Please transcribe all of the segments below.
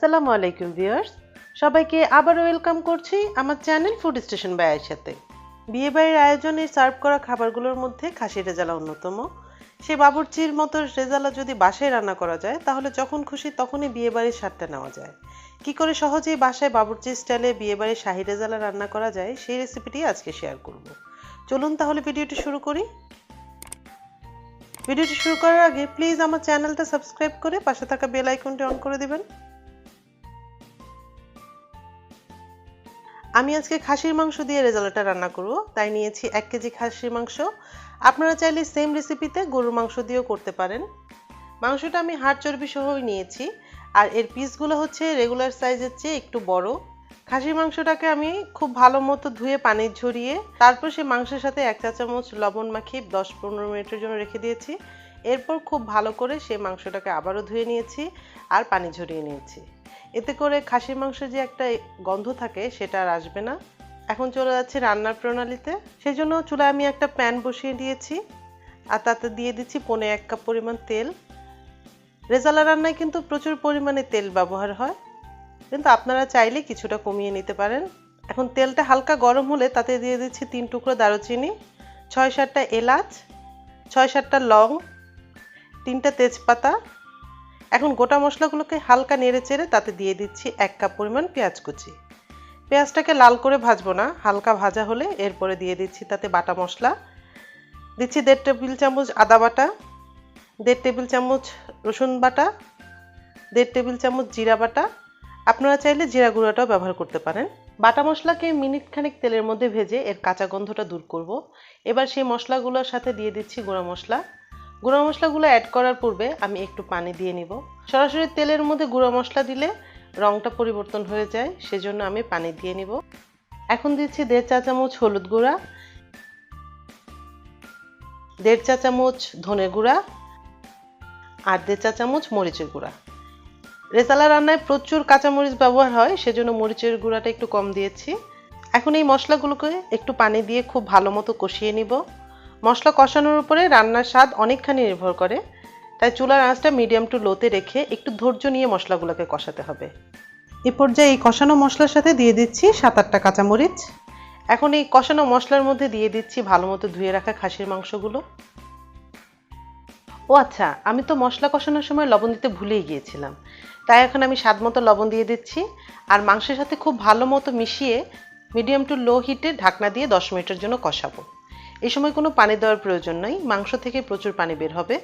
আসসালামু আলাইকুম ভিউয়ার্স, সবাইকে আবারও ওয়েলকাম করছি আমার চ্যানেল ফুড স্টেশন বাই আয়েশাতে। বিয়েবাড়ির আয়োজনে সার্ভ করা খাবারগুলোর মধ্যে খাসির রেজালা অন্যতম। সেই বাবুর্চির মতো রেজালা যদি বাসায় রান্না করা যায় তাহলে যখন খুশি তখনই বিয়েবাড়ির স্বাদটা নেওয়া যায়। কি করে সহজেই বাসায় বাবুর্চি স্টাইলে বিয়েবাড়ির শাহী রেজালা রান্না করা যায় সেই রেসিপিটি আজকে শেয়ার করব। চলুন তাহলে ভিডিওটি শুরু করি। ভিডিওটি শুরু করার আগে প্লিজ আমার চ্যানেলটা সাবস্ক্রাইব করে পাশে থাকা বেল আইকনটি অন করে দিবেন। আমি আজকে খাসির মাংস দিয়ে রেজালাটা রান্না করব, তাই নিয়েছি 1 কেজি খাসির মাংস। আপনারা চাইলে সেম রেসিপিতে গরুর মাংস দিয়েও করতে পারেন। মাংসটা আমি হাড় চর্বি সহই নিয়েছি, আর এর পিসগুলো হচ্ছে রেগুলার সাইজের চেয়ে একটু বড়। খাসির মাংসটাকে আমি খুব ভালো মতো ধুয়ে পানি ঝরিয়ে তারপর সেই মাংসের সাথে 1 চা চামচ লবণ মাখিয়ে 10-15 মিনিটের জন্য রেখে দিয়েছি। এরপর খুব ভালো করে সেই মাংসটাকে আবারও ধুয়ে নিয়েছি আর পানি ঝরিয়ে নিয়েছি। এতে করে খাসির মাংসের যে একটা গন্ধ থাকে সেটা আর আসবে না। এখন চলে যাচ্ছে রান্নার প্রণালীতে। সেই জন্য চুলায় আমি একটা প্যান বসিয়ে দিয়েছি আর তাতে দিয়ে দিচ্ছি 1.5 কাপ পরিমাণ তেল। রেজালা রান্নায় কিন্তু প্রচুর পরিমাণে তেল ব্যবহার হয়, কিন্তু আপনারা চাইলে কিছুটা কমিয়ে নিতে পারেন। এখন তেলটা হালকা গরম হলে তাতে দিয়ে দিচ্ছি 3 টুকরো দারুচিনি, 6-7টা এলাচ, 6-7টা লং, 3টা তেজপাতা। এখন গোটা মশলাগুলোকে হালকা নেড়ে চেড়ে তাতে দিয়ে দিচ্ছি 1 কাপ পরিমাণ পেঁয়াজ কুচি। পেঁয়াজটাকে লাল করে ভাজবো না, হালকা ভাজা হলে এরপরে দিয়ে দিচ্ছি তাতে বাটা মশলা। দিচ্ছি 1.5 টেবিল চামচ আদা বাটা, 1.5 টেবিল চামচ রসুন বাটা, 1.5 টেবিল চামচ জিরা বাটা। আপনারা চাইলে জিরা গুঁড়াটাও ব্যবহার করতে পারেন। বাটা মশলাকে মিনিট খানেক তেলের মধ্যে ভেজে এর কাঁচা গন্ধটা দূর করব। এবার সেই মশলাগুলোর সাথে দিয়ে দিচ্ছি গুঁড়া মশলা। গুঁড়া মশলাগুলো অ্যাড করার পূর্বে আমি একটু পানি দিয়ে নিব। সরাসরি তেলের মধ্যে গুঁড়া মশলা দিলে রঙটা পরিবর্তন হয়ে যায়, সেজন্য আমি পানি দিয়ে নিব। এখন দিচ্ছি 1.5 চা চামচ হলুদ গুঁড়া, 1.5 চা চামচ ধনে গুঁড়া আর 1.5 চা চামচ মরিচের গুঁড়া। রেজালা রান্নায় প্রচুর কাঁচামরিচ ব্যবহার হয়, সেজন্য মরিচের গুঁড়াটা একটু কম দিয়েছি। এখন এই মশলাগুলোকে একটু পানি দিয়ে খুব ভালো মতো কষিয়ে নিব। মশলা কষানোর উপরে রান্নার স্বাদ অনেকখানি নির্ভর করে, তাই চুলার আঁচটা মিডিয়াম টু লোতে রেখে একটু ধৈর্য নিয়ে মশলাগুলোকে কষাতে হবে। এ পর্যায়ে এই কষানো মশলার সাথে দিয়ে দিচ্ছি 7-8টা কাঁচামরিচ। এখন এই কষানো মশলার মধ্যে দিয়ে দিচ্ছি ভালো মতো ধুয়ে রাখা খাসির মাংসগুলো। ও আচ্ছা, আমি তো মশলা কষানোর সময় লবণ দিতে ভুলেই গিয়েছিলাম, তাই এখন আমি স্বাদ মতো লবণ দিয়ে দিচ্ছি আর মাংসের সাথে খুব ভালো মতো মিশিয়ে মিডিয়াম টু লো হিটে ঢাকনা দিয়ে 10 মিনিটের জন্য কষাবো। এই সময় কোনো পানি দেওয়ার প্রয়োজন নেই, মাংস থেকে প্রচুর পানি বের হবে।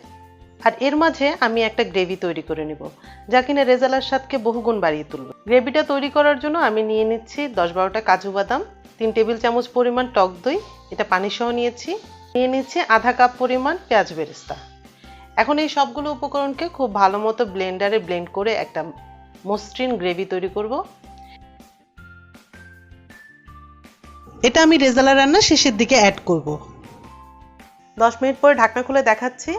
আর এর মাঝে আমি একটা গ্রেভি তৈরি করে নিব, যা কিনা রেজালার স্বাদকে বহুগুণ বাড়িয়ে তুলবে। গ্রেভিটা তৈরি করার জন্য আমি নিয়ে নিচ্ছি 10-12টা কাজু বাদাম, 3 টেবিল চামচ পরিমাণ টক দই, এটা পানি সহ নিয়েছি, নিয়ে নিচ্ছি আধা কাপ পরিমাণ পেঁয়াজ বেরেস্তা। এখন এই সবগুলো উপকরণকে খুব ভালো মতো ব্লেন্ডারে ব্লেন্ড করে একটা মসৃণ গ্রেভি তৈরি করব। এটা আমি রেজালা রান্না শেষের দিকে অ্যাড করব। 10 মিনিট পরে ঢাকনা খুলে দেখাচ্ছি।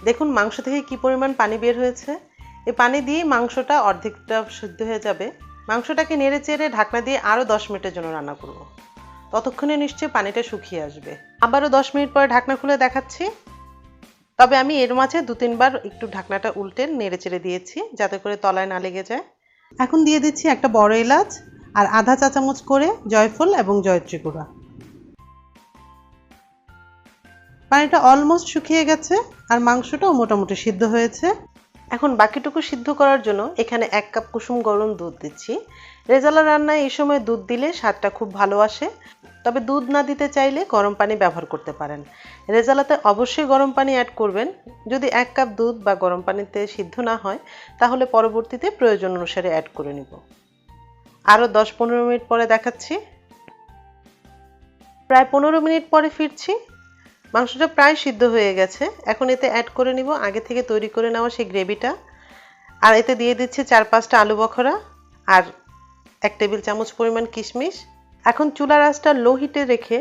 দেখুন মাংস থেকে কি পরিমাণ পানি বের হয়েছে। এই পানি দিয়ে মাংসটা অর্ধেকটা সিদ্ধ হয়ে যাবে। মাংসটাকে নেড়ে চেড়ে ঢাকনা দিয়ে আরও 10 মিনিটের জন্য রান্না করব। ততক্ষণে নিশ্চয়ই পানিটা শুকিয়ে আসবে। আবারও 10 মিনিট পরে ঢাকনা খুলে দেখাচ্ছি। তবে আমি এর মাঝে 2-3 বার একটু ঢাকনাটা উল্টে নেড়ে চেড়ে দিয়েছি, যাতে করে তলায় না লেগে যায়। এখন দিয়ে দিচ্ছি একটা বড় এলাচ আর আধা চা চামচ করে জয়ফল এবং জয়ত্রী গুঁড়া। পানিটা অলমোস্ট শুকিয়ে গেছে আর মাংসটাও মোটামুটি সিদ্ধ হয়েছে। এখন বাকিটুকু সিদ্ধ করার জন্য এখানে 1 কাপ কুসুম গরম দুধ দিচ্ছি। রেজালা রান্নায় এই সময় দুধ দিলে স্বাদটা খুব ভালো আসে, তবে দুধ না দিতে চাইলে গরম পানি ব্যবহার করতে পারেন। রেজালাতে অবশ্যই গরম পানি অ্যাড করবেন। যদি 1 কাপ দুধ বা গরম পানিতে সিদ্ধ না হয় তাহলে পরবর্তীতে প্রয়োজন অনুসারে অ্যাড করে নিব। আরও 10-15 মিনিট পরে দেখাচ্ছি। প্রায় 15 মিনিট পরে ফিরছি। মাংসটা প্রায় সিদ্ধ হয়ে গেছে। এখন এতে অ্যাড করে নিব আগে থেকে তৈরি করে নেওয়া সেই গ্রেভিটা, আর এতে দিয়ে দিচ্ছি 4-5টা আলু বখরা আর 1 টেবিল চামচ পরিমাণ কিশমিশ। এখন চুলার আঁচটা লো হিটে রেখে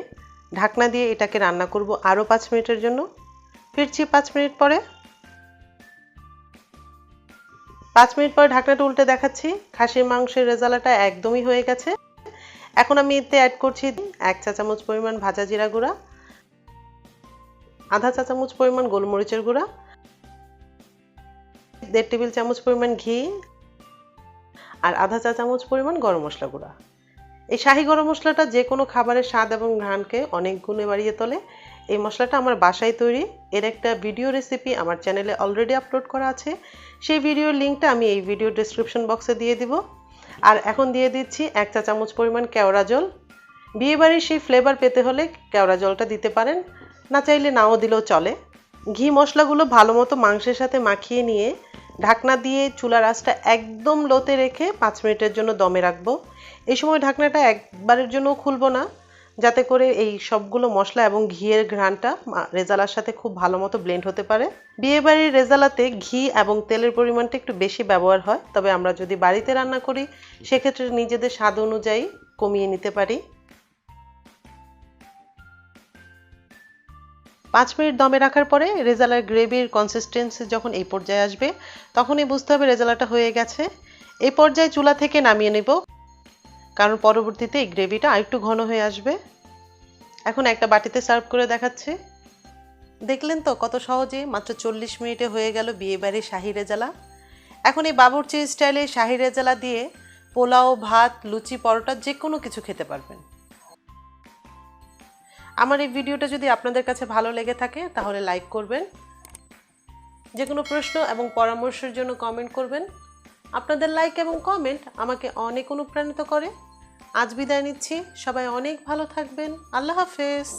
ঢাকনা দিয়ে এটাকে রান্না করব আরও 5 মিনিটের জন্য। ফিরছি 5 মিনিট পরে। 5 মিনিট পরে ঢাকনাটা উল্টে দেখাচ্ছি। খাসির মাংসের রেজালাটা একদমই হয়ে গেছে। এখন আমি এতে অ্যাড করছি 1 চা চামচ পরিমাণ ভাজা জিরা গুঁড়া, আধা চা চামচ পরিমাণ গোলমরিচের গুঁড়া, 1.5 টেবিল চামচ পরিমাণ ঘি আর আধা চা চামচ পরিমাণ গরম মশলা গুঁড়া। এই শাহি গরম মশলাটা যে কোনো খাবারের স্বাদ এবং ঘ্রাণকে অনেক গুণে বাড়িয়ে তোলে। এই মশলাটা আমার বাসায় তৈরি, এর একটা ভিডিও রেসিপি আমার চ্যানেলে অলরেডি আপলোড করা আছে। সেই ভিডিওর লিঙ্কটা আমি এই ভিডিও ডেসক্রিপশন বক্সে দিয়ে দিব। আর এখন দিয়ে দিচ্ছি 1 চা চামচ পরিমাণ কেওড়া জল। বিয়েবাড়ির সেই ফ্লেভার পেতে হলে কেওড়া জলটা দিতে পারেন, না চাইলে নাও দিলেও চলে। ঘি মশলাগুলো ভালো মতো মাংসের সাথে মাখিয়ে নিয়ে ঢাকনা দিয়ে চুলার আঁচটা একদম লোতে রেখে 5 মিনিটের জন্য দমে রাখবো। এই সময় ঢাকনাটা একবারের জন্য খুলবো না, যাতে করে এই সবগুলো মশলা এবং ঘিয়ের ঘ্রাণটা রেজালার সাথে খুব ভালো মতো ব্লেন্ড হতে পারে। বিয়েবাড়ির রেজালাতে ঘি এবং তেলের পরিমাণটা একটু বেশি ব্যবহার হয়, তবে আমরা যদি বাড়িতে রান্না করি সেক্ষেত্রে নিজেদের স্বাদ অনুযায়ী কমিয়ে নিতে পারি। 5 মিনিট দমে রাখার পরে রেজালার গ্রেভির কনসিস্টেন্সি যখন এই পর্যায়ে আসবে তখনই বুঝতে হবে রেজালাটা হয়ে গেছে। এই পর্যায়ে চুলা থেকে নামিয়ে নেব, কারণ পরবর্তীতে এই গ্রেভিটা আরেকটু ঘন হয়ে আসবে। এখন একটা বাটিতে সার্ভ করে দেখাচ্ছি। দেখলেন তো কত সহজে মাত্র 40 মিনিটে হয়ে গেল বিয়েবাড়ির শাহি রেজালা। এখন এই বাবুর্চি স্টাইলে শাহি রেজালা দিয়ে পোলাও, ভাত, লুচি, পরোটা যে কোনো কিছু খেতে পারবেন। আমার এই ভিডিওটা যদি আপনাদের কাছে ভালো লেগে থাকে তাহলে লাইক করবেন, যে কোনো প্রশ্ন এবং পরামর্শের জন্য কমেন্ট করবেন। আপনাদের লাইক এবং কমেন্ট আমাকে অনেক অনুপ্রাণিত করে। আজ বিদায় নিচ্ছি, সবাই অনেক ভালো থাকবেন। আল্লাহ হাফেজ।